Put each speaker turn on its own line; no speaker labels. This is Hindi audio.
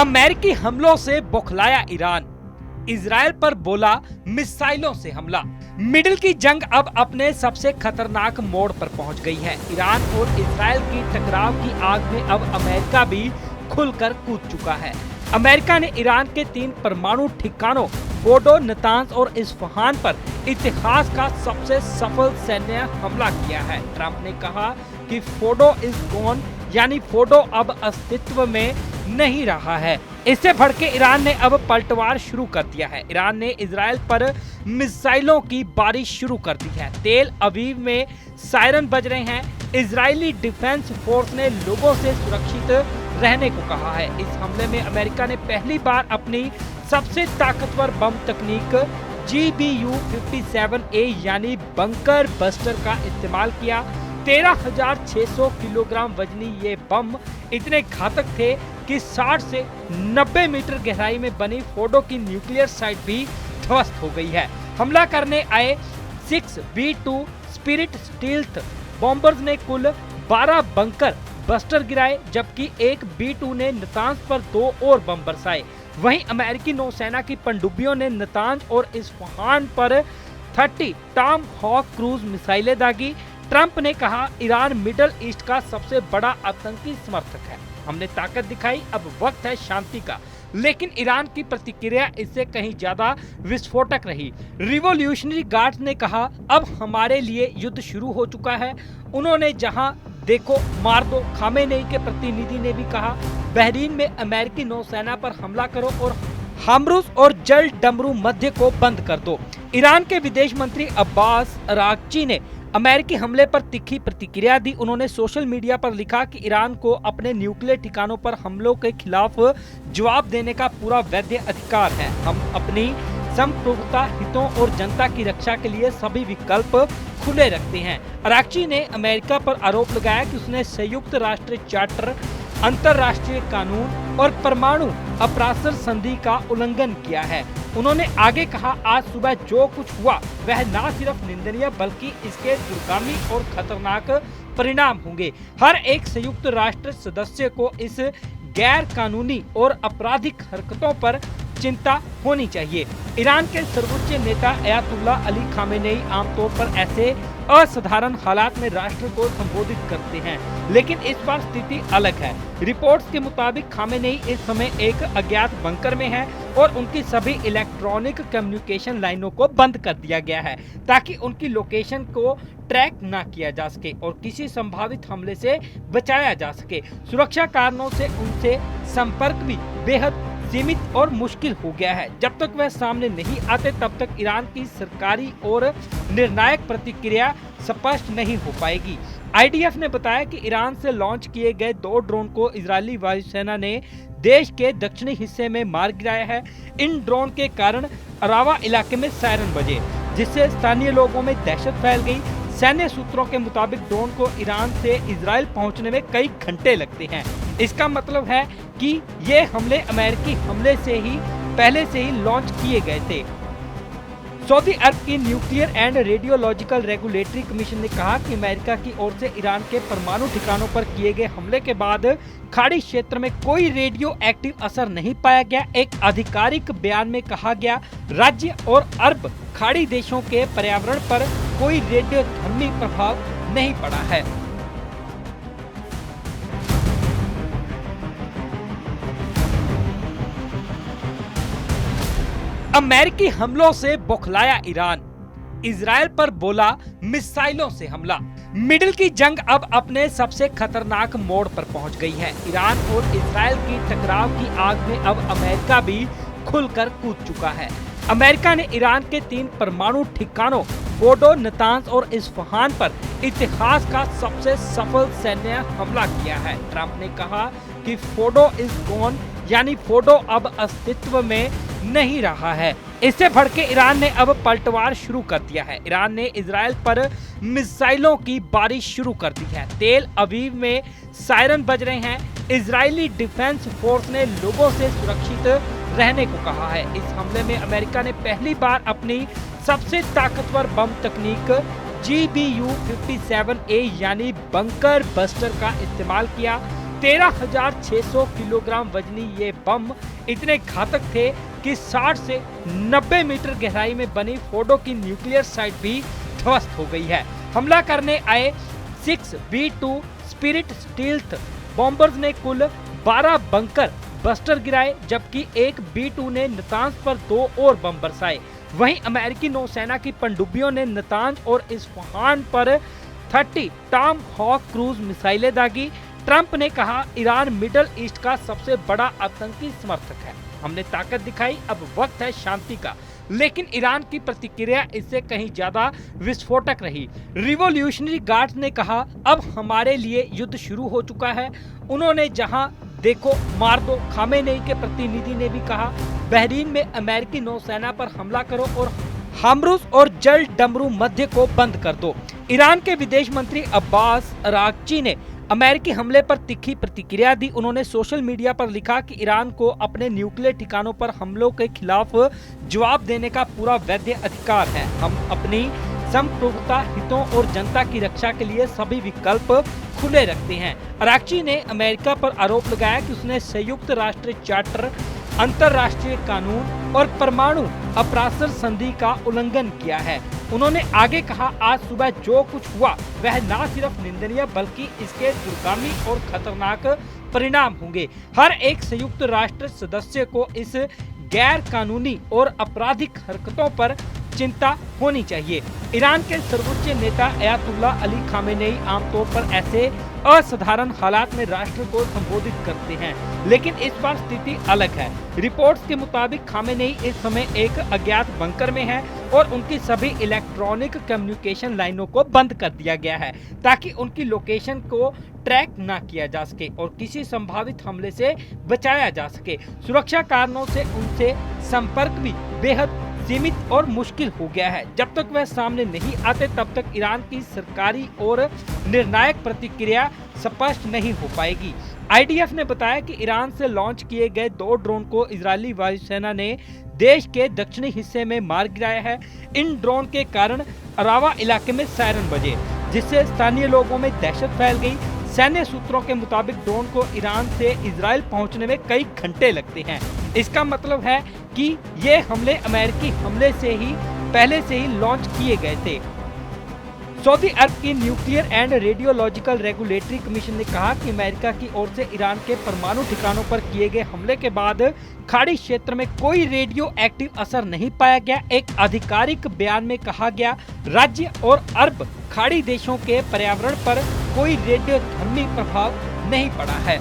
अमेरिकी हमलों से बौखलाया ईरान, इजराइल पर बोला मिसाइलों से हमला। मिडिल की जंग अब अपने सबसे खतरनाक मोड़ पर पहुंच गई है। ईरान और इजराइल की टकराव की आग में अब अमेरिका भी खुलकर कूद चुका है। अमेरिका ने ईरान के 3 परमाणु ठिकानों फोर्डो, नतांज और इस्फहान पर इतिहास का सबसे सफल सैन्य हमला किया है। ट्रंप ने कहा कि फोर्डो इज गॉन, यानी फोर्डो अब अस्तित्व में नहीं रहा है। इससे भड़के ईरान ने अब पलटवार शुरू कर दिया है। ईरान ने इजराइल पर मिसाइलों की बारिश शुरू कर दी है। तेल अवीव में सायरन बज रहे हैं। इजरायली डिफेंस फोर्स ने लोगों से सुरक्षित रहने को कहा है। इस हमले में अमेरिका ने पहली बार अपनी सबसे ताकतवर बम तकनीक GBU-57A यानी बंकर बस्टर का इस्तेमाल किया। 13,600 किलोग्राम वजनी ये बम इतने घातक थे कि 60 से 90 मीटर गहराई में बनी फोर्डो की न्यूक्लियर साइट भी ध्वस्त हो गई है। हमला करने आए 6 B-2 स्पिरिट स्टील्थ बॉम्बर्स ने कुल 12 बंकर बस्टर गिराए, जबकि एक B-2 ने नतांज पर 2 और बम बरसाए। वहीं अमेरिकी नौसेना की पनडुब्बियों ने नतांज और इस्फहान पर 30 टॉम हॉक क्रूज मिसाइलें दागी। ट्रंप ने कहा, ईरान मिडल ईस्ट का सबसे बड़ा आतंकी समर्थक है। हमने ताकत दिखाई, अब वक्त है शांति का। लेकिन ईरान की प्रतिक्रिया इससे कहीं ज्यादा विस्फोटक रही। रिवॉल्यूशनरी गार्ड्स ने कहा, अब हमारे लिए युद्ध शुरू हो चुका है। उन्होंने जहां देखो मार दो। खामेनेई के प्रतिनिधि ने भी कहा, बहरीन में अमेरिकी नौसेना पर हमला करो और हामरूस और जल डमरू मध्य को बंद कर दो। ईरान के विदेश मंत्री अब्बास अरागची ने अमेरिकी हमले पर तीखी प्रतिक्रिया दी। उन्होंने सोशल मीडिया पर लिखा कि ईरान को अपने न्यूक्लियर ठिकानों पर हमलों के खिलाफ जवाब देने का पूरा वैध अधिकार है। हम अपनी संप्रभुता, हितों और जनता की रक्षा के लिए सभी विकल्प खुले रखते हैं। अरागची ने अमेरिका पर आरोप लगाया कि उसने संयुक्त राष्ट्र चार्टर, अंतर्राष्ट्रीय कानून और परमाणु अप्रासर संधि का उल्लंघन किया है। उन्होंने आगे कहा, आज सुबह जो कुछ हुआ वह न सिर्फ निंदनीय बल्कि इसके दूरगामी और खतरनाक परिणाम होंगे। हर एक संयुक्त राष्ट्र सदस्य को इस गैर कानूनी और आपराधिक हरकतों पर चिंता होनी चाहिए। ईरान के सर्वोच्च नेता अयातुल्लाह अली खामेनेई आमतौर पर ऐसे असाधारण हालात में राष्ट्र को संबोधित करते हैं, लेकिन इस बार स्थिति अलग है। रिपोर्ट्स के मुताबिक खामेनेई इस समय एक अज्ञात बंकर में है और उनकी सभी इलेक्ट्रॉनिक कम्युनिकेशन लाइनों को बंद कर दिया गया है ताकि उनकी लोकेशन को ट्रैक न किया जा सके और किसी संभावित हमले से बचाया जा सके। सुरक्षा कारणों से उनसे संपर्क भी बेहद सीमित और मुश्किल हो गया है। जब तक वह सामने नहीं आते तब तक ईरान की सरकारी और निर्णायक प्रतिक्रिया स्पष्ट नहीं हो पाएगी। IDF ने बताया कि ईरान से लॉन्च किए गए 2 ड्रोन को इजरायली वायुसेना ने देश के दक्षिणी हिस्से में मार गिराया है। इन ड्रोन के कारण अरावा इलाके में सायरन बजे, जिससे स्थानीय लोगों में दहशत फैल गई। सैन्य सूत्रों के मुताबिक ड्रोन को ईरान से इजराइल पहुंचने में कई घंटे लगते हैं। इसका मतलब है कि ये हमले अमेरिकी हमले से ही पहले से ही लॉन्च किए गए थे। सऊदी अरब की nuclear and radiological regulatory commission ने कहा कि अमेरिका की ओर से ईरान के परमाणु ठिकानों पर किए गए हमले के बाद खाड़ी क्षेत्र में कोई रेडियो एक्टिव असर नहीं पाया गया। एक आधिकारिक बयान में कहा गया, राज्य और अरब खाड़ी देशों के पर्यावरण पर कोई रेडियोधर्मी प्रभाव नहीं पड़ा है। अमेरिकी हमलों से बौखलाया ईरान, इजराइल पर बोला मिसाइलों से हमला। मिडिल की जंग अब अपने सबसे खतरनाक मोड़ पर पहुंच गई है। ईरान और इजराइल की टकराव की आग में अब अमेरिका भी खुलकर कूद चुका है। अमेरिका ने ईरान के 3 परमाणु ठिकानों फोर्डो, नतांज और इस्फहान पर इतिहास का सबसे सफल सैन्य हमला किया है। ट्रंप ने कहा कि फोर्डो इज गॉन, यानी फोर्डो अब अस्तित्व में नहीं रहा है। इससे भड़के ईरान ने अब पलटवार शुरू कर दिया है। ईरान ने इजराइल पर मिसाइलों की बारिश शुरू कर दी है। तेल अवीव में सायरन बज रहे हैं। इजरायली डिफेंस फोर्स ने लोगों से सुरक्षित रहने को कहा है। इस हमले में अमेरिका ने पहली बार अपनी सबसे ताकतवर बम तकनीक GBU-57A यानी बंकर बस्टर का इस्तेमाल किया। 13,600 किलोग्राम वजनी ये बम इतने घातक थे कि 60 से 90 मीटर गहराई में बनी फोर्डो की न्यूक्लियर साइट भी ध्वस्त हो गई है। हमला करने आए 6B2 स्पिरिट स्टील्थ बॉम्बर्स ने कुल 12 बंकर बस्टर गिराए, जबकि एक B2 ने नतांज पर 2 और बम बरसाए। वहीं अमेरिकी नौसेना की पनडुब्बियों ने नतांज और इस्फहान पर 30 टॉम हॉक क्रूज मिसाइलें दागी। ट्रंप ने कहा, ईरान मिडल ईस्ट का सबसे बड़ा आतंकी समर्थक है। हमने ताकत दिखाई, अब वक्त है शांति का। लेकिन ईरान की प्रतिक्रिया इससे कहीं ज्यादा विस्फोटक रही। रिवॉल्यूशनरी गार्ड्स ने कहा, अब हमारे लिए युद्ध शुरू हो चुका है। उन्होंने जहां देखो मार दो। खामेनेई के प्रतिनिधि ने भी कहा, बहरीन में अमेरिकी नौसेना पर हमला करो और हामरूस और जल डमरू मध्य को बंद कर दो। ईरान के विदेश मंत्री अब्बास अरागची ने अमेरिकी हमले पर तीखी प्रतिक्रिया दी। उन्होंने सोशल मीडिया पर लिखा कि ईरान को अपने न्यूक्लियर ठिकानों पर हमलों के खिलाफ जवाब देने का पूरा वैध अधिकार है। हम अपनी संप्रभुता, हितों और जनता की रक्षा के लिए सभी विकल्प खुले रखते हैं। अरागची ने अमेरिका पर आरोप लगाया कि उसने संयुक्त राष्ट्र चार्टर, अंतर्राष्ट्रीय कानून और परमाणु अप्रासर संधि का उल्लंघन किया है। उन्होंने आगे कहा, आज सुबह जो कुछ हुआ वह न सिर्फ निंदनीय बल्कि इसके दूरगामी और खतरनाक परिणाम होंगे। हर एक संयुक्त राष्ट्र सदस्य को इस गैर कानूनी और आपराधिक हरकतों पर चिंता होनी चाहिए। ईरान के सर्वोच्च नेता अयातुल्लाह अली खामेनेई आमतौर पर ऐसे असाधारण हालात में राष्ट्र को संबोधित करते हैं, लेकिन इस बार स्थिति अलग है। रिपोर्ट्स के मुताबिक खामेनेई इस समय एक अज्ञात बंकर में है और उनकी सभी इलेक्ट्रॉनिक कम्युनिकेशन लाइनों को बंद कर दिया गया है ताकि उनकी लोकेशन को ट्रैक न किया जा सके और किसी संभावित हमले से बचाया जा सके। सुरक्षा कारणों से उनसे संपर्क भी बेहद सीमित और मुश्किल हो गया है। जब तक वह सामने नहीं आते तब तक ईरान की सरकारी और निर्णायक प्रतिक्रिया स्पष्ट नहीं हो पाएगी। आईडीएफ ने बताया कि ईरान से लॉन्च किए गए 2 ड्रोन को इजरायली वायुसेना ने देश के दक्षिणी हिस्से में मार गिराया है। इन ड्रोन के कारण अरावा इलाके में सायरन बजे, जिससे स्थानीय लोगों में दहशत फैल गई। सैन्य सूत्रों के मुताबिक ड्रोन को ईरान से इजरायल पहुंचने में कई घंटे लगते हैं। इसका मतलब है कि ये हमले अमेरिकी हमले से ही पहले से ही लॉन्च किए गए थे। सऊदी अरब की nuclear and radiological regulatory commission ने कहा कि अमेरिका की ओर से ईरान के परमाणु ठिकानों पर किए गए हमले के बाद खाड़ी क्षेत्र में कोई रेडियो एक्टिव असर नहीं पाया गया। एक आधिकारिक बयान में कहा गया, राज्य और अरब खाड़ी देशों के पर्यावरण पर कोई रेडियोधर्मी प्रभाव नहीं पड़ा है।